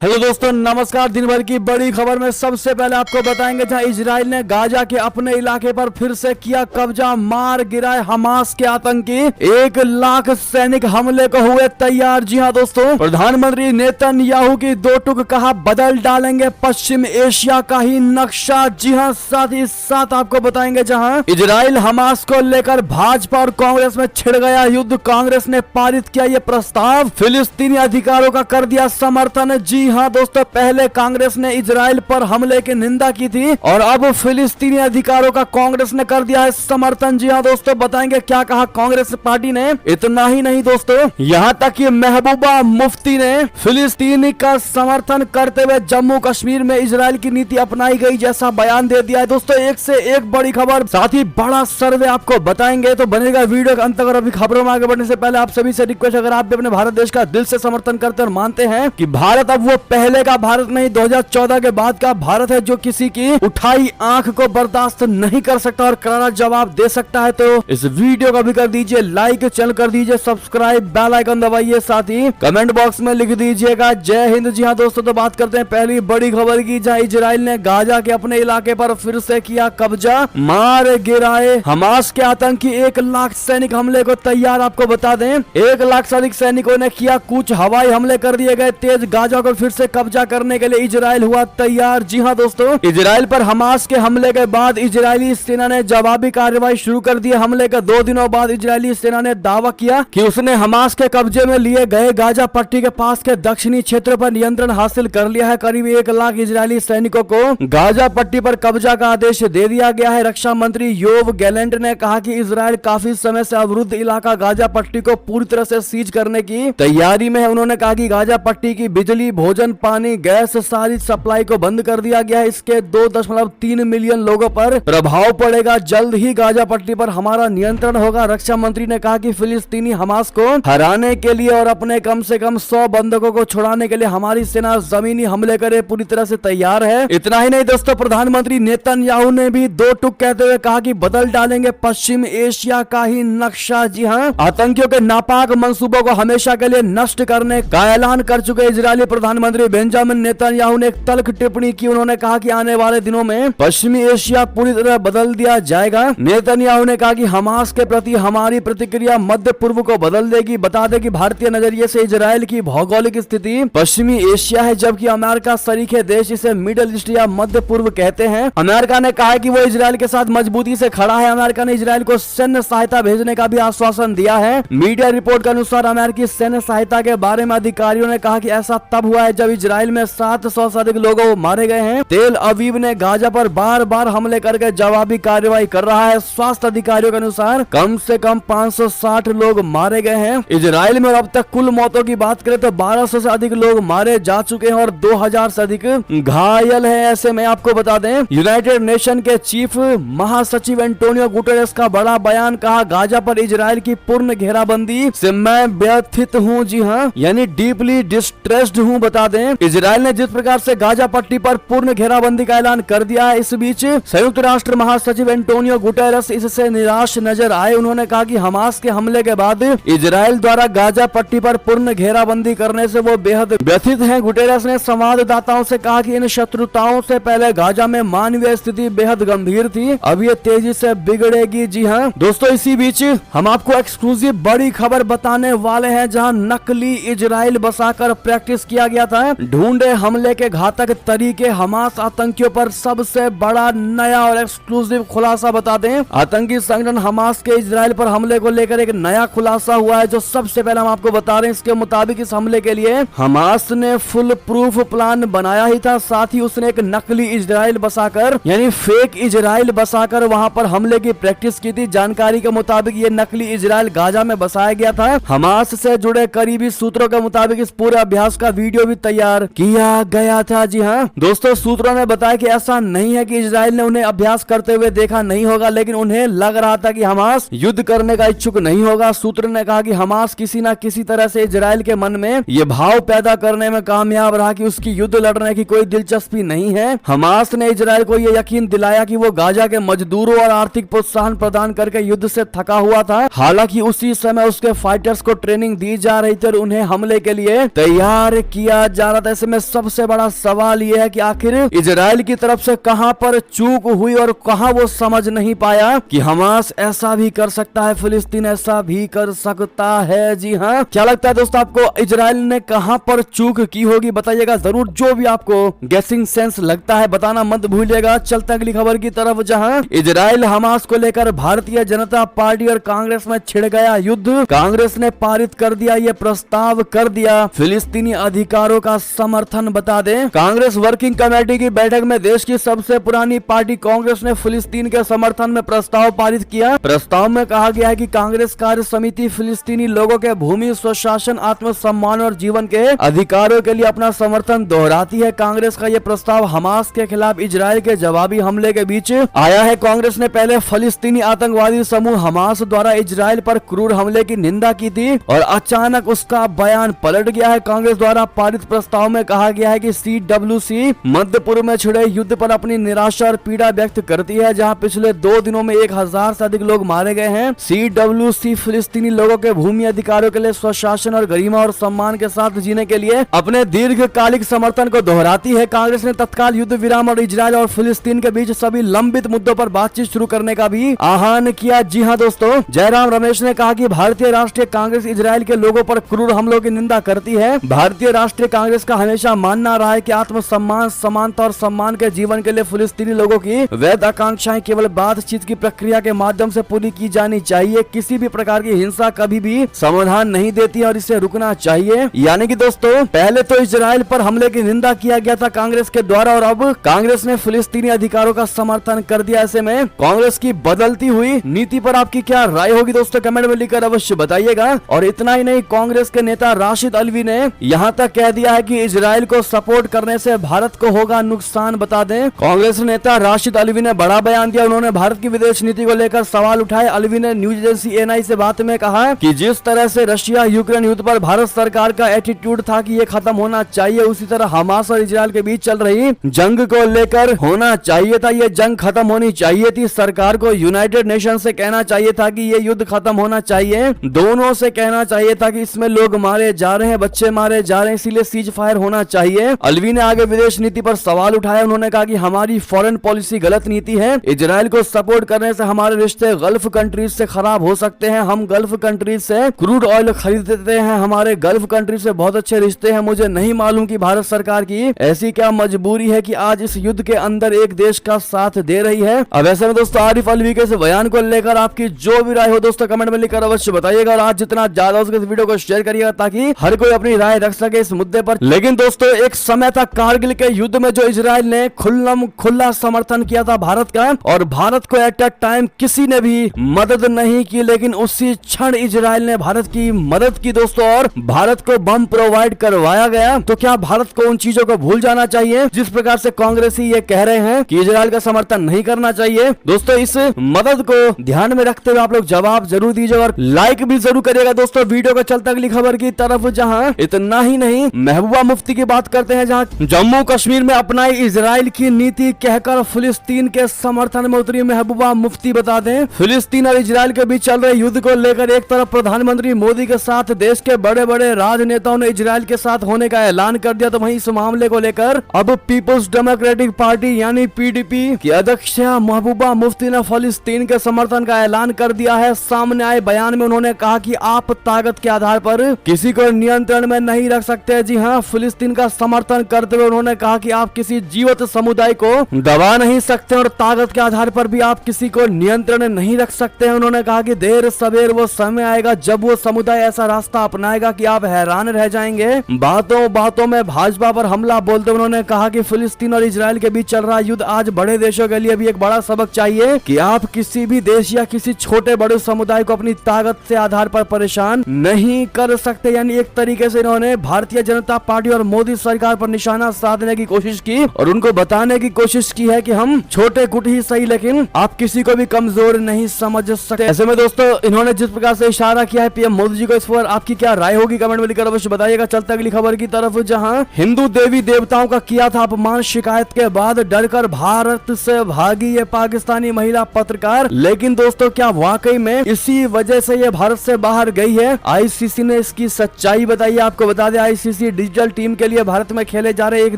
Hello दोस्तों, नमस्कार। दिन भर की बड़ी खबर में सबसे पहले आपको बताएंगे जहां इजराइल ने गाजा के अपने इलाके पर फिर से किया कब्जा, मार गिराए हमास के आतंकी, 1 लाख सैनिक हमले को हुए तैयार। जी हां दोस्तों, प्रधानमंत्री नेतन्याहू की दो टूक कहा बदल डालेंगे पश्चिम एशिया का ही नक्शा। जी हां, साथ ही साथ आपको बताएंगे जहां इजराइल हमास को लेकर भाजपा और कांग्रेस में छिड़ गया युद्ध, कांग्रेस ने पारित किया ये प्रस्ताव, फिलिस्तीनी अधिकारों का कर दिया समर्थन। जी हाँ दोस्तों, पहले कांग्रेस ने इजराइल पर हमले की निंदा की थी और अब फिलिस्तीनी अधिकारों का कांग्रेस ने कर दिया है समर्थन। जी हाँ दोस्तों, बताएंगे क्या कहा कांग्रेस पार्टी ने। इतना ही नहीं दोस्तों, यहाँ तक कि महबूबा मुफ्ती ने फिलिस्तीनी का समर्थन करते हुए जम्मू कश्मीर में इजराइल की नीति अपनाई गई जैसा बयान दे दिया है। दोस्तों, एक से एक बड़ी खबर, साथ ही बड़ा सर्वे आपको बताएंगे, तो बनेगा वीडियो के अंत तक। अभी खबरों में आगे बढ़ने से पहले आप सभी से रिक्वेस्ट, अगर आप भी अपने भारत देश का दिल से समर्थन करते और मानते हैं कि भारत अब वो पहले का भारत नहीं, 2014 के बाद का भारत है जो किसी की उठाई आंख को बर्दाश्त नहीं कर सकता और करारा जवाब दे सकता है, तो इस वीडियो को भी कर दीजिए लाइक, चैनल कर दीजिए सब्सक्राइब, बेल आइकन दबाइए, साथ ही कमेंट बॉक्स में लिख दीजिएगा जय हिंद। जी हाँ दोस्तों, तो बात करते हैं पहली बड़ी खबर की, जहां इजराइल ने गाजा के अपने इलाके पर फिर से किया कब्जा, मार गिराए हमास के आतंकी, 1 लाख सैनिक हमले को तैयार। आपको बता दें 1 लाख से अधिक सैनिकों ने किया कूच, हवाई हमले कर दिए गए तेज, गाजा को फिर से कब्जा करने के लिए इजराइल हुआ तैयार। जी हां दोस्तों, इजराइल पर हमास के हमले के बाद इजरायली सेना ने जवाबी कार्रवाई शुरू कर दी। हमले के 2 दिनों बाद इजरायली सेना ने दावा किया कि उसने हमास के कब्जे में लिए गए गाजा पट्टी के पास के दक्षिणी क्षेत्र पर नियंत्रण हासिल कर लिया है। करीब 1 लाख इजरायली सैनिकों को गाजा पट्टी पर कब्जा का आदेश दे दिया गया है। रक्षा मंत्री योव गैलेंट ने कहा कि इजराइल काफी समय से अवरुद्ध इलाका गाजा पट्टी को पूरी तरह से सीज करने की तैयारी में है। उन्होंने कहा कि गाजा पट्टी की बिजली, भोजन, पानी, गैस, सारी सप्लाई को बंद कर दिया गया है। इसके 2.3 मिलियन लोगों पर प्रभाव पड़ेगा। जल्द ही गाजा पट्टी पर हमारा नियंत्रण होगा। रक्षा मंत्री ने कहा कि फिलिस्तीनी हमास को हराने के लिए और अपने कम से कम 100 बंधकों को छुड़ाने के लिए हमारी सेना जमीनी हमले करे पूरी तरह से तैयार है। इतना ही नहीं दोस्तों, प्रधानमंत्री नेतन्याहू ने भी दो टूक कहते हुए कहा कि बदल डालेंगे पश्चिम एशिया का ही नक्शा। जी हाँ, आतंकियों के नापाक मंसूबों को हमेशा के लिए नष्ट करने का ऐलान कर चुके इजरायली प्रधानमंत्री बेंजामिन नेतन्याहू ने एक तल्ख टिप्पणी की। उन्होंने कहा कि आने वाले दिनों में पश्चिमी एशिया पूरी तरह बदल दिया जाएगा। नेतन्याहू ने कहा कि हमास के प्रति हमारी प्रतिक्रिया मध्य पूर्व को बदल देगी। बता दें कि भारतीय नजरिए से इजराइल की भौगोलिक स्थिति पश्चिमी एशिया है, जबकि अमेरिका शरीके देश इसे मिडिल ईस्ट या मध्य पूर्व कहते हैं। अमेरिका ने कहा कि वो इजराइल के साथ मजबूती से खड़ा है। अमेरिका ने इजराइल को सैन्य सहायता भेजने का भी आश्वासन दिया है। मीडिया रिपोर्ट के अनुसार अमेरिकी सैन्य सहायता के बारे में अधिकारियों ने कहा कि ऐसा तब हुआ है जब इजराइल में 700 से अधिक लोग मारे गए हैं। तेल अवीव ने गाजा पर बार बार हमले करके जवाबी कार्रवाई कर रहा है। स्वास्थ्य अधिकारियों के अनुसार कम से कम 560 लोग मारे गए हैं इजराइल में, और अब तक कुल मौतों की बात करें तो 1200 से अधिक लोग मारे जा चुके हैं और 2000 से अधिक घायल हैं। ऐसे में आपको बता दें, यूनाइटेड नेशन के चीफ महासचिव एंटोनियो गुटेरेस का बड़ा बयान, कहा गाजा पर इजराइल की पूर्ण घेराबंदी से मैं व्यथित हूँ। जी हाँ, यानी डीपली डिस्ट्रेस्ड हूँ। बता दें, इजराइल ने जिस प्रकार से गाजा पट्टी पर पूर्ण घेराबंदी का ऐलान कर दिया है, इस बीच संयुक्त राष्ट्र महासचिव एंटोनियो गुटेरेस इससे निराश नजर आए। उन्होंने कहा कि हमास के हमले के बाद इजराइल द्वारा गाजा पट्टी पर पूर्ण घेराबंदी करने से वो बेहद व्यथित हैं। गुटेरेस ने संवाददाताओं से कहा कि इन शत्रुताओं से पहले गाजा में मानवीय स्थिति बेहद गंभीर थी, अब ये तेजी से बिगड़ेगी। जी हाँ दोस्तों, इसी बीच हम आपको एक्सक्लूसिव बड़ी खबर बताने वाले हैं, जहां नकली इजराइल बसाकर प्रैक्टिस किया गया था। ढूंढे हमले के घातक तरीके, हमास आतंकियों पर सबसे बड़ा नया और एक्सक्लूसिव खुलासा। बता दें, आतंकी संगठन हमास के इजराइल पर हमले को लेकर एक नया खुलासा हुआ है, जो सबसे पहले हम आपको बता रहे हैं। इसके मुताबिक इस हमले के लिए हमास ने फुल प्रूफ प्लान बनाया ही था, साथ ही उसने एक नकली इजराइल बसाकर यानी फेक इजराइल बसाकर वहां पर हमले की प्रैक्टिस की थी। जानकारी के मुताबिक ये नकली इजराइल गाजा में बसाया गया था। हमास से जुड़े करीबी सूत्रों के मुताबिक इस पूरे अभ्यास का वीडियो भी तैयार किया गया था। जी हाँ दोस्तों, सूत्रों ने बताया कि ऐसा नहीं है कि इजराइल ने उन्हें अभ्यास करते हुए देखा नहीं होगा, लेकिन उन्हें लग रहा था कि हमास युद्ध करने का इच्छुक नहीं होगा। सूत्र ने कहा कि हमास किसी न किसी तरह से इजराइल के मन में ये भाव पैदा करने में कामयाब रहा कि उसकी युद्ध लड़ने की कोई दिलचस्पी नहीं है। हमास ने इजराइल को ये यकीन दिलाया कि वो गाजा के मजदूरों और आर्थिक प्रोत्साहन प्रदान करके युद्ध से थका हुआ था। हालांकि उसी समय उसके फाइटर्स को ट्रेनिंग दी जा रही थी और उन्हें हमले के लिए तैयार किया जा रहा था। ऐसे में सबसे बड़ा सवाल यह है कि आखिर इजराइल की तरफ से कहां पर चूक हुई और कहां वो समझ नहीं पाया कि हमास ऐसा भी कर सकता है, फिलिस्तीन ऐसा भी कर सकता है। जी हाँ, क्या लगता है दोस्तों आपको इजराइल ने कहां पर चूक की होगी? बताइएगा जरूर, जो भी आपको गेसिंग सेंस लगता है बताना मत भूलिएगा। चलता अगली खबर की तरफ, जहां इजराइल हमास को लेकर भारतीय जनता पार्टी और कांग्रेस में छिड़ गया युद्ध। कांग्रेस ने पारित कर दिया ये प्रस्ताव, कर दिया फिलिस्तीनी अधिकारों का समर्थन। बता दें, कांग्रेस वर्किंग कमेटी की बैठक में देश की सबसे पुरानी पार्टी कांग्रेस ने फिलिस्तीन के समर्थन में प्रस्ताव पारित किया। प्रस्ताव में कहा गया है कि कांग्रेस कार्य समिति फिलिस्तीनी लोगों के भूमि स्वशासन, आत्मसम्मान और जीवन के अधिकारों के लिए अपना समर्थन दोहराती है। कांग्रेस का यह प्रस्ताव हमास के खिलाफ इजराइल के जवाबी हमले के बीच आया है। कांग्रेस ने पहले फिलिस्तीनी आतंकवादी समूह हमास द्वारा इजराइल पर क्रूर हमले की निंदा की थी और अचानक उसका बयान पलट गया है। कांग्रेस द्वारा पारित प्रस्ताव में कहा गया है कि CWC मध्य पूर्व में छिड़े युद्ध पर अपनी निराशा और पीड़ा व्यक्त करती है, जहां पिछले 2 दिनों में 1000 से अधिक लोग मारे गए हैं। CWC फिलिस्तीनी लोगों के भूमि अधिकारों के लिए स्वशासन और गरिमा और सम्मान के साथ जीने के लिए अपने दीर्घकालिक समर्थन को दोहराती है। कांग्रेस ने तत्काल युद्ध विराम और इजराइल और फिलिस्तीन के बीच सभी लंबित मुद्दों पर बातचीत शुरू करने का भी आह्वान किया। जी हाँ दोस्तों, जयराम रमेश ने कहा कि भारतीय राष्ट्रीय कांग्रेस इजराइल के लोगों पर क्रूर हमलों की निंदा करती है। भारतीय राष्ट्रीय कांग्रेस का हमेशा मानना रहा है कि आत्मसम्मान, समानता और सम्मान के जीवन के लिए फिलिस्तीनी लोगों की वैध आकांक्षाएं केवल बातचीत की प्रक्रिया के माध्यम से पूरी की जानी चाहिए। किसी भी प्रकार की हिंसा कभी भी समाधान नहीं देती और इसे रुकना चाहिए। यानी कि दोस्तों, पहले तो इजराइल पर हमले की निंदा किया गया था कांग्रेस के द्वारा और अब कांग्रेस ने फिलिस्तीनी अधिकारों का समर्थन कर दिया। ऐसे में कांग्रेस की बदलती हुई नीति पर आपकी क्या राय होगी दोस्तों, कमेंट में लिखकर अवश्य बताइएगा। और इतना ही नहीं, कांग्रेस के नेता राशिद अल्वी ने यहाँ तक कह दिया है कि इजराइल को सपोर्ट करने से भारत को होगा नुकसान। बता दें, कांग्रेस नेता राशिद अल्वी ने बड़ा बयान दिया। उन्होंने भारत की विदेश नीति को लेकर सवाल उठाए। अल्वी ने न्यूज एजेंसी NI से बात में कहा कि जिस तरह से रशिया यूक्रेन युद्ध पर भारत सरकार का एटीट्यूड था कि ये खत्म होना चाहिए, उसी तरह हमास और इजराइल के बीच चल रही जंग को लेकर होना चाहिए था। ये जंग खत्म होनी चाहिए थी। सरकार को यूनाइटेड नेशन से कहना चाहिए था कि ये युद्ध खत्म होना चाहिए। दोनों से कहना चाहिए था कि इसमें लोग मारे जा रहे हैं, बच्चे मारे जा रहे हैं, इसीलिए सीज फायर होना चाहिए। अल्वी ने आगे विदेश नीति पर सवाल उठाया। उन्होंने कहा कि हमारी फॉरेन पॉलिसी गलत नीति है। इजराइल को सपोर्ट करने से हमारे रिश्ते गल्फ कंट्रीज से खराब हो सकते हैं। हम गल्फ कंट्रीज से क्रूड ऑयल खरीदते हैं, हमारे गल्फ कंट्रीज से बहुत अच्छे रिश्ते हैं। मुझे नहीं मालूम कि भारत सरकार की ऐसी क्या मजबूरी है कि आज इस युद्ध के अंदर एक देश का साथ दे रही है। अब ऐसे में दोस्तों, आरिफ अलवी के इस बयान को लेकर आपकी जो भी राय हो दोस्तों कमेंट में लिखकर अवश्य बताइएगा। और आज जितना ज्यादा हो सके इस वीडियो को शेयर करिएगा ताकि हर कोई अपनी राय रख सके इस मुद्दे पर। लेकिन दोस्तों, एक समय था कारगिल के युद्ध में जो इजराइल ने खुला समर्थन किया था भारत का, और भारत को एट अ टाइम किसी ने भी मदद नहीं की, लेकिन उसी क्षण इजराइल ने भारत की मदद की दोस्तों, और भारत को बम प्रोवाइड करवाया गया। तो क्या भारत को उन चीजों को भूल जाना चाहिए जिस प्रकार से कांग्रेसी ये कह रहे हैं कि इजराइल का समर्थन नहीं करना चाहिए? दोस्तों, इस मदद को ध्यान में रखते हुए आप लोग जवाब जरूर दीजिएगा और लाइक भी जरूर करिएगा दोस्तों। वीडियो को चलता अगली खबर की तरफ, जहां इतना ही नहीं, महबूबा मुफ्ती की बात करते हैं, जहां जम्मू कश्मीर में अपनाई इजराइल की नीति कहकर फिलिस्तीन के समर्थन में उतरी महबूबा मुफ्ती। बता दें, फिलिस्तीन और इजराइल के बीच चल रहे युद्ध को लेकर एक तरफ प्रधानमंत्री मोदी के साथ देश के बड़े बड़े राजनेताओं ने इजराइल के साथ होने का ऐलान कर दिया, तो वहीं इस मामले को लेकर अब पीपुल्स डेमोक्रेटिक पार्टी यानी PDP की अध्यक्ष महबूबा मुफ्ती ने फिलिस्तीन के समर्थन का ऐलान कर दिया है। सामने आए बयान में उन्होंने कहा कि आप ताकत के आधार पर किसी को नियंत्रण में नहीं रख सकते। जी हाँ, फिलिस्तीन का समर्थन करते हुए उन्होंने कहा कि आप किसी जीवित समुदाय को दबा नहीं सकते और ताकत के आधार पर भी आप किसी को नियंत्रण नहीं रख सकते हैं। उन्होंने कहा कि देर सवेर वो समय आएगा जब वो समुदाय ऐसा रास्ता अपनाएगा कि आप हैरान रह जाएंगे। बातों बातों में भाजपा पर हमला बोलते उन्होंने कहा कि फिलिस्तीन और इजराइल के बीच चल रहा युद्ध आज बड़े देशों के लिए भी एक बड़ा सबक चाहिए कि आप किसी भी देश या किसी छोटे बड़े समुदाय को अपनी ताकत से आधार पर परेशान नहीं कर सकते। यानी एक तरीके से इन्होंने भारतीय जनता पार्टी और मोदी सरकार पर निशाना साधने की कोशिश की और उनको बताने की कोशिश की है कि हम छोटे कुट ही सही, लेकिन आप किसी को भी कमजोर नहीं समझ सकते। ऐसे में दोस्तों, इन्होंने जिस प्रकार से इशारा किया है PM मोदी जी को, इस पर आपकी क्या राय होगी कमेंट में लिखकर अवश्य बताइएगा। चलते अगली खबर की तरफ, जहां हिंदू देवी देवताओं का किया था अपमान, शिकायत के बाद डरकर भारत से भागी ये पाकिस्तानी महिला पत्रकार। लेकिन दोस्तों, क्या वाकई में इसी वजह से ये भारत से बाहर गई है? ICC ने इसकी सच्चाई बताई। आपको बता दें, ICC डिजिटल टीम के लिए भारत में खेले जा रहे एक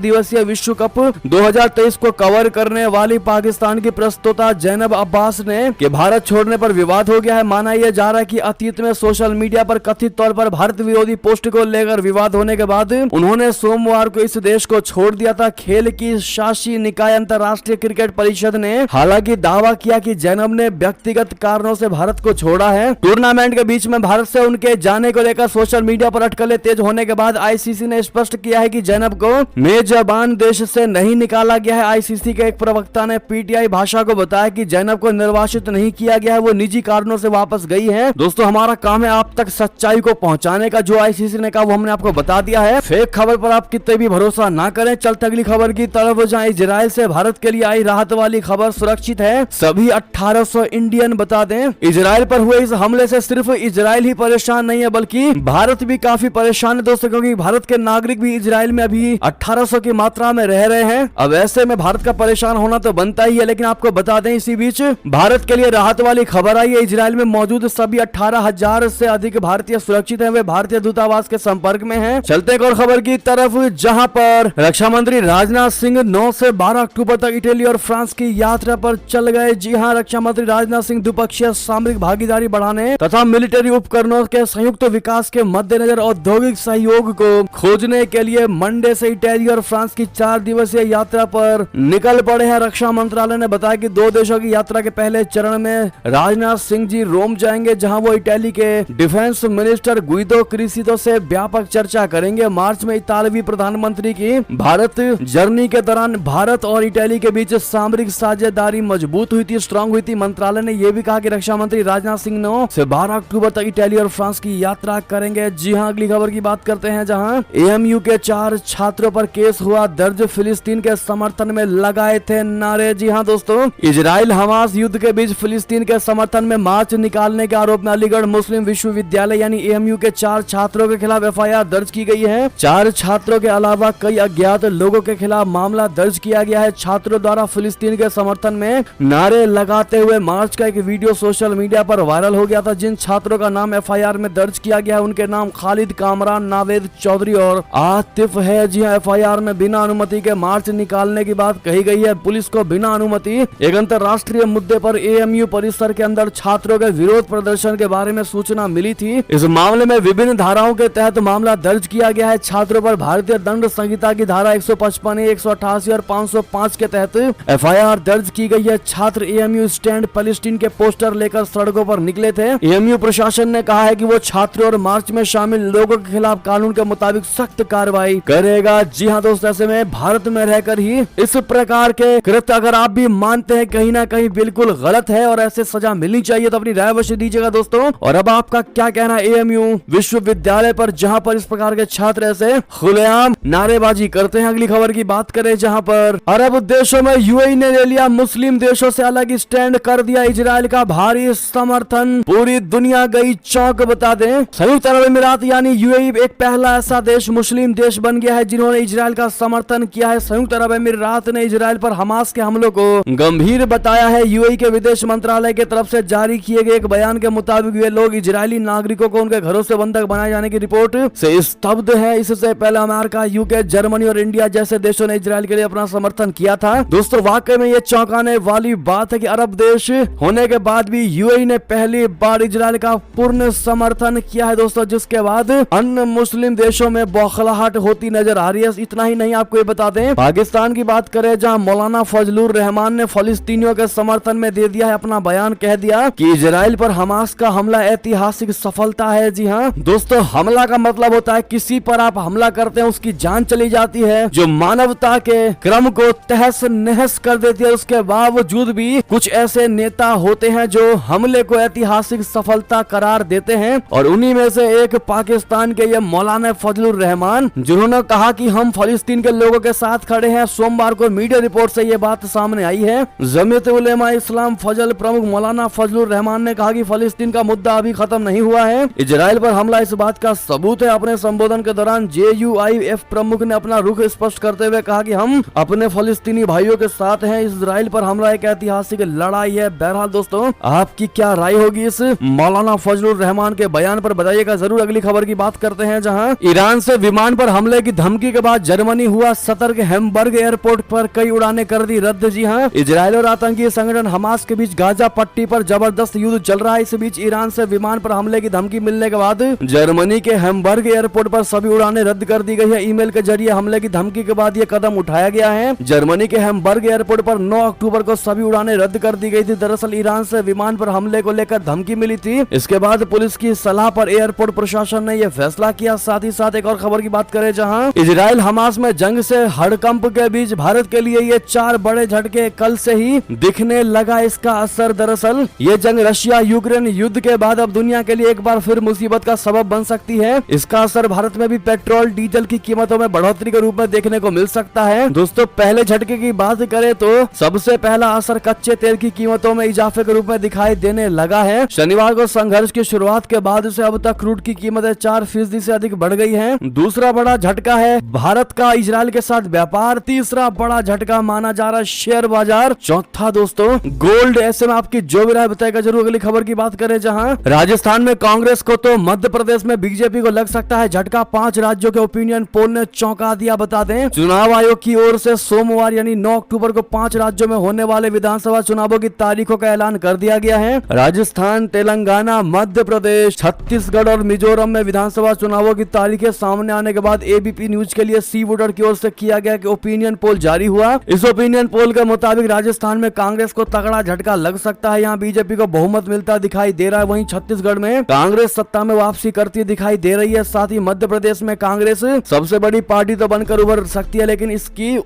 दिवसीय विश्व कप 2023 को कवर करने वाली पाकिस्तान की प्रस्तुता जैनब अब्बास ने कि भारत छोड़ने पर विवाद हो गया है। माना यह जा रहा है कि अतीत में सोशल मीडिया पर कथित तौर पर भारत विरोधी पोस्ट को लेकर विवाद होने के बाद उन्होंने सोमवार को इस देश को छोड़ दिया था। खेल की शासी निकाय अंतर्राष्ट्रीय क्रिकेट परिषद ने हालांकि दावा किया कि जैनब ने व्यक्तिगत कारणों से भारत को छोड़ा है। टूर्नामेंट के बीच में भारत से उनके जाने को लेकर सोशल मीडिया पर अटकलें तेज होने के बाद आईसीसी ने स्पष्ट किया है कि जैनब को मेजबान देश से नहीं निकाला गया है। आईसीसी के एक प्रवक्ता ने पीटीआई भाषा को बताया कि जैनब को निर्वासित नहीं किया गया है, वो निजी कारणों से वापस गई है। दोस्तों, हमारा काम है आप तक सच्चाई को पहुंचाने का। जो आईसीसी ने कहा वो हमने आपको बता दिया है। फेक खबर पर आप कितने भी भरोसा ना करें। चलते अगली खबर की तरफ, जहां इजराइल से भारत के लिए आई राहत वाली खबर सुरक्षित है, सभी 1800 इंडियन। बता दें, इजराइल पर हुए इस हमले से सिर्फ इजराइल ही परेशान नहीं है बल्कि भारत भी काफी परेशान है दोस्तों, क्योंकि भारत के नागरिक भी इजराइल में अभी 1800 की मात्रा में रह रहे हैं। अब ऐसे में भारत का परेशान होना तो बनता ही है, लेकिन आपको बता दें इसी बीच भारत के लिए राहत वाली खबर आई है। इजराइल में मौजूद सभी 18,000 से अधिक भारतीय सुरक्षित हैं, वे भारतीय दूतावास के संपर्क में हैं। चलते एक और खबर की तरफ, जहां पर रक्षा मंत्री राजनाथ सिंह 9 से 12 अक्टूबर तक इटली और फ्रांस की यात्रा पर चल गए। जी हां, रक्षा मंत्री राजनाथ सिंह द्विपक्षीय सामरिक भागीदारी बढ़ाने तथा मिलिट्री उपकरणों के संयुक्त विकास के मद्देनजर औद्योगिक सहयोग को खोजने के लिए मंडे से इटली और फ्रांस की 4 दिवसीय यात्रा पर निकल पड़े हैं। रक्षा मंत्रालय ने बताया कि 2 देशों की यात्रा के पहले चरण में राजनाथ सिंह जी रोम जाएंगे, जहां वो इटली के डिफेंस मिनिस्टर गुइदो क्रिसितो से व्यापक चर्चा करेंगे। मार्च में इतालवी प्रधानमंत्री की भारत जर्नी के दौरान भारत और इटली के बीच सामरिक साझेदारी मजबूत हुई थी, स्ट्रांग हुई थी। मंत्रालय ने यह भी कहा कि रक्षा मंत्री राजनाथ सिंह 9 से 12 अक्टूबर तक इटली और फ्रांस की यात्रा करेंगे। जी हां, अगली खबर की बात करते हैं, जहां एएमयू के 4 छात्रों पर केस हुआ दर्ज, फिलिस्तीन के समर्थन में लगाए थे नारे। जी हां दोस्तों, इजराइल हमास युद्ध के बीच फिलिस्तीन के समर्थन में मार्च निकालने के आरोप में अलीगढ़ मुस्लिम विश्वविद्यालय यानी एएमयू के 4 छात्रों के खिलाफ एफआईआर दर्ज की गई है। 4 छात्रों के अलावा कई अज्ञात लोगों के खिलाफ मामला दर्ज किया गया है। छात्रों द्वारा फिलिस्तीन के समर्थन में नारे लगाते हुए मार्च का एक वीडियो सोशल मीडिया पर वायरल हो गया था। जिन छात्रों का नाम एफआईआर में दर्ज किया गया है उनके नाम खालिद कामरान, नावेद चौधरी और आतिफ है। जी हां, एफआईआर में बिना अनुमति के मार्च निकालने की बात कही गई है। पुलिस को बिना अनुमति एक अंतर्राष्ट्रीय मुद्दे पर एएमयू परिसर के अंदर छात्रों के विरोध प्रदर्शन के बारे में सूचना मिली थी। इस मामले में विभिन्न धाराओं के तहत मामला दर्ज किया गया है। छात्रों पर भारतीय दंड संहिता की धारा 155, 188 और 505 के तहत एफआईआर दर्ज की गई है। छात्र एएमयू स्टैंड पैलेस्टीन के पोस्टर लेकर सड़कों पर निकले थे। एएमयू प्रशासन ने कहा है कि वो छात्रों और मार्च में शामिल लोगों के खिलाफ कानून के मुताबिक सख्त कार्रवाई करेगा। जी हाँ दोस्तों, ऐसे में भारत में रहकर ही इस प्रकार के कृत्य अगर आप भी मानते हैं कहीं ना कहीं बिल्कुल गलत है और ऐसे सजा मिलनी चाहिए, तो अपनी राय अवश्य दीजिएगा दोस्तों। और अब आपका क्या कहना है एएमयू विश्वविद्यालय पर, जहां पर इस प्रकार के छात्र ऐसे खुलेआम नारेबाजी करते हैं। अगली खबर की बात करें, जहां पर अरब देशों में यूएई ने ले लिया मुस्लिम देशों से अलग स्टैंड, कर दिया इजराइल का भारी समर्थन, पूरी दुनिया गई चौंक। बता दें, संयुक्त अरब अमीरात यानी यूएई एक पहला ऐसा देश मुस्लिम देश बन गया है जिन्होंने इजराइल का समर्थन किया है। संयुक्त अरब अमीरात ने इजराइल पर हमास के हमलों को गंभीर बताया है। यूएई के विदेश मंत्रालय की तरफ से जारी किए गए एक बयान के मुताबिक वे लोग इजरायली नागरिकों को उनके घरों से बंधक बनाए जाने की रिपोर्ट से स्तब्ध है। इससे पहले अमेरिका, यूके, जर्मनी और इंडिया जैसे देशों ने इजराइल के लिए अपना समर्थन किया था। दोस्तों, वाकई में ये चौंकाने वाली बात है कि अरब देश होने के बाद भी यूएई ने पहली बार इजराइल का पूर्ण समर्थन किया है दोस्तों, जिसके बाद अन्य मुस्लिम देशों में बौखलाहट होती नजर आ रही है। इतना ही नहीं, आपको ये बता दें, पाकिस्तान की बात करें, जहां मौलाना फजलुर रहमान ने फलस्तीनियों के समर्थन में दे दिया है अपना बयान, कह दिया कि इजराइल पर हमास का हमला ऐतिहासिक सफलता है। जी हाँ दोस्तों, हमला का मतलब होता है किसी पर आप हमला करते हैं उसकी जान चली जाती है, जो मानवता के क्रम को तहस नहस कर देती है। उसके बावजूद भी कुछ ऐसे नेता होते हैं जो हमले को ऐतिहासिक सफलता करार देते हैं, और उन्हीं में से एक पाकिस्तान के ये मौलाना फजलुर रहमान, जिन्होंने कहा कि हम फलस्तीन के लोगों के साथ खड़े हैं। सोमवार को मीडिया रिपोर्ट से ये बात सामने आई है। जमीयत उलेमा इस्लाम फजल प्रमुख मौलाना फजलुर रहमान ने कहा कि फलस्तीन का मुद्दा अभी खत्म नहीं हुआ है, इजराइल पर हमला इस बात का सबूत है। अपने संबोधन के दौरान JUIF प्रमुख ने अपना रुख स्पष्ट करते हुए कहा कि हम अपने फलस्तीनी भाइयों के साथ हैं, इजराइल पर हमला एक ऐतिहासिक लड़ाई है। बहरहाल दोस्तों, आपकी क्या राय होगी इस मौलाना फजलुर रहमान के बयान पर, बताइएगा जरूर। अगली खबर की बात करते हैं, जहां ईरान से विमान पर हमले की धमकी के बाद जर्मनी हुआ सतर्क। हैम्बर्ग एयरपोर्ट पर कई उड़ानें कर दी रद्द। जी हां, इजराइल और आतंकी संगठन हमास के बीच गाजा पट्टी पर जबरदस्त युद्ध चल रहा है। इस बीच ईरान से विमान पर हमले की धमकी मिलने के बाद जर्मनी के हैम्बर्ग एयरपोर्ट पर सभी उड़ानें रद्द कर दी गई है। ईमेल के जरिए हमले की धमकी के बाद यह कदम उठाया गया है। जर्मनी के हैम्बर्ग एयरपोर्ट पर 9 अक्टूबर को सभी उड़ानें रद्द कर दी गई थी। दरअसल ईरान से विमान पर हमले को लेकर धमकी मिली थी। इसके बाद पुलिस की सलाह पर एयरपोर्ट प्रशासन ने यह फैसला किया। साथ ही साथ एक और खबर की बात करें, जहां इजराइल हमास में जंग से हड़कंप के बीच भारत के लिए ये 4 बड़े झटके कल से ही दिखने लगा इसका असर। दरअसल ये जंग रशिया यूक्रेन युद्ध के बाद अब दुनिया के लिए एक बार फिर मुसीबत का सबब बन सकती है। इसका असर भारत में भी पेट्रोल डीजल की कीमतों में बढ़ोतरी के रूप में देखने को मिल सकता है। दोस्तों, पहले झटके की बात करें तो सबसे पहला असर कच्चे तेल की कीमतों में इजाफे के रूप में दिखाई देने लगा है। शनिवार को संघर्ष की शुरुआत के बाद से अब तक क्रूड की कीमतें 4% से अधिक बढ़ गई हैं। दूसरा बड़ा झटका है भारत का इजराइल के साथ व्यापार। तीसरा बड़ा झटका माना जा रहा है शेयर बाजार। चौथा दोस्तों गोल्ड। ऐसे में आपकी जो भी राय बताएगा जरूर। अगली खबर की बात करें, जहां राजस्थान में कांग्रेस को तो मध्य प्रदेश में बीजेपी को लग सकता है झटका। 5 राज्यों के ओपिनियन पोल ने चौंका दिया। बता दें, चुनाव आयोग की ओर से सोमवार यानी 9 अक्टूबर को 5 राज्यों में होने वाले विधानसभा चुनावों की तारीखों का ऐलान कर दिया गया है। राजस्थान, तेलंगाना, मध्य प्रदेश, छत्तीसगढ़ और मिजोरम में विधानसभा चुनावों की तारीखें सामने आने के बाद एबीपी न्यूज के लिए सी वोटर की ओर से किया गया कि ओपिनियन पोल जारी हुआ। इस ओपिनियन पोल के मुताबिक राजस्थान में कांग्रेस को तगड़ा झटका लग सकता है। यहाँ बीजेपी को बहुमत मिलता दिखाई दे रहा है। वहीं छत्तीसगढ़ में कांग्रेस सत्ता में वापसी करती दिखाई दे रही है। साथ ही मध्य प्रदेश में कांग्रेस सबसे बड़ी पार्टी तो बनकर उभर सकती है, लेकिन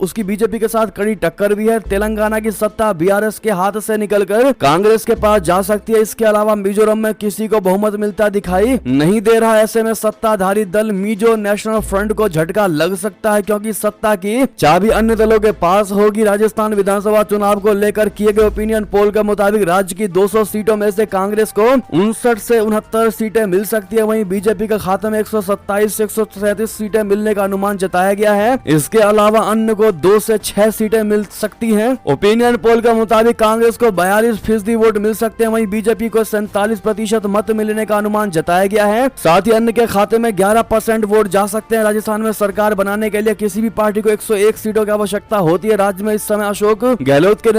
उसकी बीजेपी के साथ कड़ी टक्कर भी है। तेलंगाना की सत्ता बीआरएस के हाथ से निकलकर कांग्रेस के पास जा सकती है। इसके अलावा मिजोरम में किसी को बहुमत मिलता दिखाई नहीं दे रहा। ऐसे में सत्ताधारी दल मिजो नेशनल फ्रंट को झटका लग सकता है, क्योंकि सत्ता की चाबी अन्य दलों के पास होगी। राजस्थान विधानसभा चुनाव को लेकर किए गए ओपिनियन पोल के मुताबिक राज्य की 200 सीटों में से कांग्रेस को 59 से 69 सीटें मिल सकती है। वहीं बीजेपी के खाते में 127 से 137 सीटें मिलने का अनुमान जताया गया है। इसके अलावा अन्य को 2 से 6 सीटें मिल सकती हैं। ओपिनियन पोल के मुताबिक कांग्रेस को 42% वोट मिल सकते हैं। वहीं बीजेपी को 47% मत मिलने का अनुमान जताया गया है। साथ ही अन्य के खाते में 11% वोट जा सकते हैं। राजस्थान में सरकार बनाने के लिए किसी भी पार्टी को 101 सीटों की आवश्यकता होती है। राज्य में इस समय अशोक गहलोत के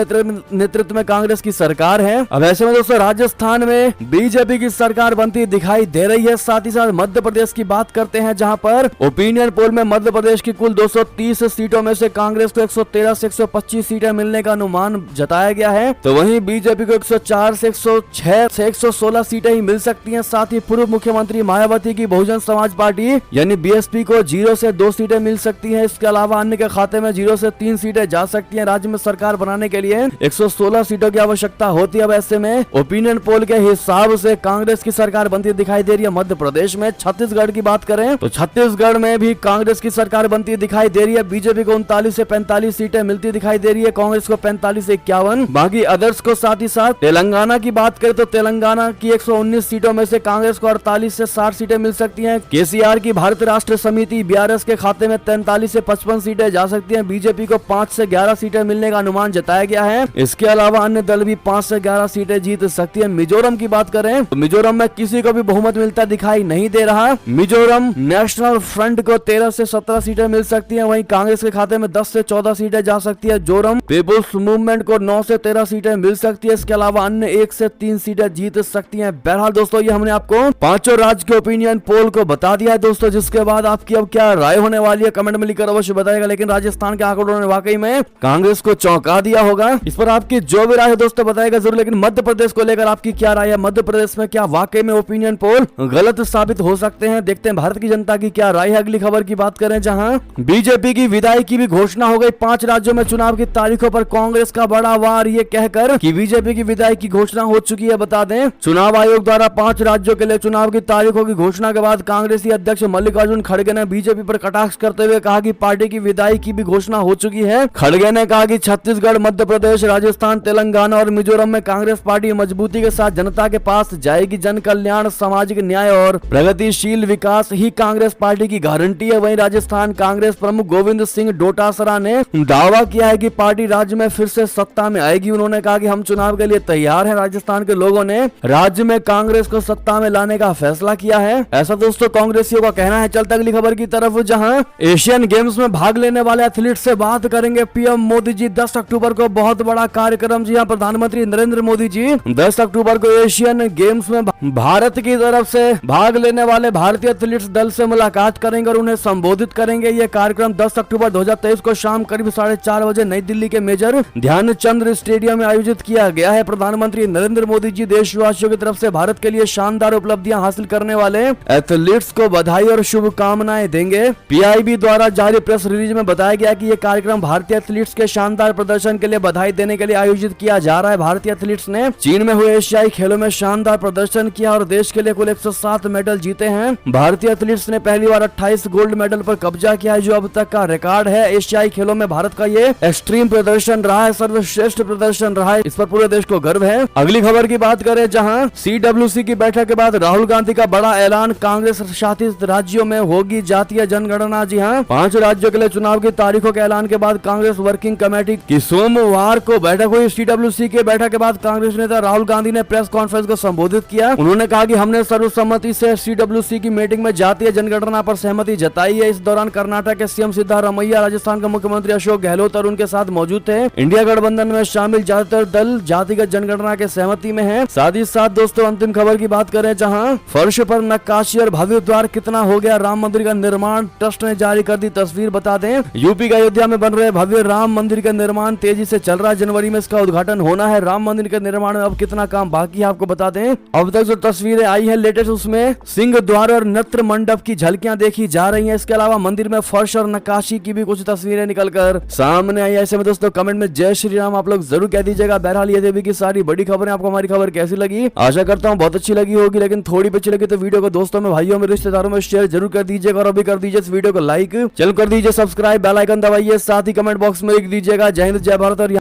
नेतृत्व में कांग्रेस की सरकार है। अब ऐसे में दोस्तों राजस्थान में बीजेपी की सरकार बनती दिखाई दे रही है। साथ ही साथ मध्य प्रदेश की बात करते हैं, जहां पर ओपिनियन पोल में मध्य प्रदेश की कुल 230 सीटों में से कांग्रेस को 113 से 125 सीटें मिलने का अनुमान जताया गया है। तो वहीं बीजेपी को 104 से 106 से 116 सीटें ही मिल सकती हैं। साथ ही पूर्व मुख्यमंत्री मायावती की बहुजन समाज पार्टी यानी बीएसपी को 0 से 2 सीटें मिल सकती हैं। इसके अलावा अन्य के खाते में 0 से 3 सीटें जा सकती हैं। राज्य में सरकार बनाने के लिए 116 सीटों की आवश्यकता होती है। अब ऐसे में ओपिनियन पोल के हिसाब से कांग्रेस की सरकार बनती दिखाई दे रही है मध्य प्रदेश में। छत्तीसगढ़ की बात करें तो छत्तीसगढ़ में भी कांग्रेस की सरकार बनती दिखाई दे रही है। बीजेपी को 39 से 45 सीटें मिलती दिखाई दे रही है, कांग्रेस को 45 से 51, बाकी अदर्स को। साथ ही साथ तेलंगाना की बात करें तो तेलंगाना की 119 सीटों में से कांग्रेस को 48 से 60 सीटें मिल सकती हैं। केसीआर की भारतीय राष्ट्र समिति बीआरएस के खाते में 43 से 55 सीटें जा सकती हैं। बीजेपी को 5 से 11 सीटें मिलने का अनुमान जताया गया है। इसके अलावा अन्य दल भी 5 से 11 सीटें जीत सकती है। मिजोरम की बात करें तो मिजोरम में किसी को भी बहुमत मिलता दिखाई नहीं दे रहा। मिजोरम नेशनल फ्रंट को 13 से 17 सीटें मिल सकती हैं। वहीं कांग्रेस के खाते में 10 से 14 सीटें जा सकती है। जोरम पीपुल्स मूवमेंट को 9 से 13 सीटें मिल सकती है। इसके अलावा अन्य 1 से 3 सीटें जीत सकती हैं। बहरहाल दोस्तों, ये हमने आपको 5 राज्य के ओपिनियन पोल को बता दिया है दोस्तों, जिसके बाद आपकी अब क्या राय होने वाली है कमेंट में लिखकर अवश्य बताएगा। लेकिन राजस्थान के आंकड़ों ने वाकई में कांग्रेस को चौंका दिया होगा। इस पर आपकी जो भी राय है दोस्तों बताएगा जरूर। लेकिन मध्य प्रदेश को लेकर आपकी क्या राय है? मध्य प्रदेश में क्या वाकई में ओपिनियन पोल गलत साबित हो सकते हैं? देखते हैं भारत की जनता की क्या राय है। अगली खबर की बात करें, जहां बीजेपी की विदाई की भी घोषणा हो गई। 5 राज्यों में चुनाव की तारीखों पर कांग्रेस का बड़ा वार, ये कहकर कि बीजेपी की विदाई की घोषणा हो चुकी है। बता दें, चुनाव आयोग द्वारा 5 राज्यों के लिए चुनाव की तारीखों की घोषणा के बाद कांग्रेसी अध्यक्ष मल्लिकार्जुन खड़गे ने बीजेपी पर कटाक्ष करते हुए कहा कि पार्टी की विदाई की भी घोषणा हो चुकी है। खड़गे ने कहा कि छत्तीसगढ़, मध्य प्रदेश, राजस्थान, तेलंगाना और मिजोरम में कांग्रेस पार्टी मजबूती के साथ जनता के पास जाएगी। जन कल्याण, सामाजिक न्याय और प्रगतिशील विकास ही कांग्रेस पार्टी की गारंटी है। वहीं राजस्थान कांग्रेस प्रमुख गोविंद सिंह डोटासरा ने दावा किया है कि पार्टी राज्य में फिर से सत्ता में आएगी। उन्होंने कहा कि हम चुनाव के लिए तैयार हैं। राजस्थान के लोगों ने राज्य में कांग्रेस को सत्ता में लाने का फैसला किया है, ऐसा दोस्तों कांग्रेसियों का कहना है। चलते अगली खबर की तरफ, जहां एशियन गेम्स में भाग लेने वाले एथलीट से बात करेंगे पीएम मोदी जी। 10 अक्टूबर को बहुत बड़ा कार्यक्रम, जी हां, प्रधानमंत्री नरेंद्र मोदी जी 10 अक्टूबर को एशियन गेम्स में भारत की तरफ से भाग लेने वाले भारतीय एथलीट्स दल से मुलाकात करेंगे और उन्हें संबोधित करेंगे। यह कार्यक्रम 10 अक्टूबर 2023 को शाम करीब 4:30 बजे नई दिल्ली के मेजर ध्यानचंद स्टेडियम में आयोजित किया गया है। प्रधानमंत्री नरेंद्र मोदी जी देशवासियों की तरफ से भारत के लिए शानदार उपलब्धियां हासिल करने वाले एथलीट्स को बधाई और शुभकामनाएं देंगे। पीआईबी द्वारा जारी प्रेस रिलीज में बताया गया कि यह कार्यक्रम भारतीय एथलीट्स के शानदार प्रदर्शन के लिए बधाई देने के लिए आयोजित किया जा रहा है। भारतीय एथलीट्स ने चीन में हुए एशियाई खेलों में शानदार प्रदर्शन किया और देश के लिए कुल 107 मेडल जीते हैं। भारतीय एथलीट्स ने पहली बार 28 गोल्ड मेडल पर कब्जा किया है, जो अब तक का रिकॉर्ड है। एशियाई खेलों में भारत का ये एक्सट्रीम प्रदर्शन रहा है, सर्वश्रेष्ठ प्रदर्शन रहा है, इस पर पूरे देश को गर्व है। अगली खबर की बात करें, जहां सीडब्ल्यूसी की बैठक के बाद राहुल गांधी का बड़ा ऐलान, कांग्रेस शासित राज्यों में होगी जातीय जनगणना। जी हां, 5 राज्यों के लिए चुनाव की तारीखों के ऐलान के बाद कांग्रेस वर्किंग कमेटी की सोमवार को बैठक हुई। सीडब्ल्यूसी के बैठक के बाद कांग्रेस नेता राहुल गांधी ने प्रेस कॉन्फ्रेंस को संबोधित किया। उन्होंने कहा कि हमने सर्वसम्मति से सीडब्ल्यूसी की मीटिंग में जातीय जनगणना पर सहमति जताई है। इस दौरान कर्नाटक के सीएम सिद्धारमैया, राजस्थान के मुख्यमंत्री अशोक गहलोत और उनके साथ मौजूद थे। इंडिया गठबंधन में शामिल ज्यादातर दल जातिगत जनगणना के सहमति में हैं। साथ ही साथ दोस्तों अंतिम खबर की बात करें, जहां फर्श पर नक्काशी और भव्य द्वार कितना हो गया राम मंदिर का निर्माण, ट्रस्ट ने जारी कर दी तस्वीर। बता दें, यूपी का अयोध्या में बन रहे भव्य राम मंदिर का निर्माण तेजी से चल रहा है। जनवरी में इसका उद्घाटन होना है। राम मंदिर के निर्माण में अब कितना काम बाकी है आपको बता दें। अब तक जो तस्वीरें आई है लेटेस्ट, उसमें सिंह द्वार और नृत्य मंडप की झलकियां देखी जा रही हैं। इसके अलावा मंदिर में फर्श और नक्काशी की भी कुछ तस्वीरें निकलकर सामने आई। ऐसे में दोस्तों कमेंट में जय श्री राम आप लोग जरूर कह दीजिएगा। बहरहाल ये देवी की सारी बड़ी खबरें, आपको हमारी खबर कैसी लगी? आशा करता हूँ बहुत अच्छी लगी होगी, लेकिन थोड़ी भी अच्छी लगी तो वीडियो को दोस्तों में, भाइयों में, रिश्तेदारों में शेयर जरूर कर दीजिएगा और अभी कर दीजिए इस वीडियो को लाइक, चल कर दीजिए सब्सक्राइब, बेल आइकन दबाइए, साथ ही कमेंट बॉक्स में लिख दीजिएगा जय हिंद जय भारत। और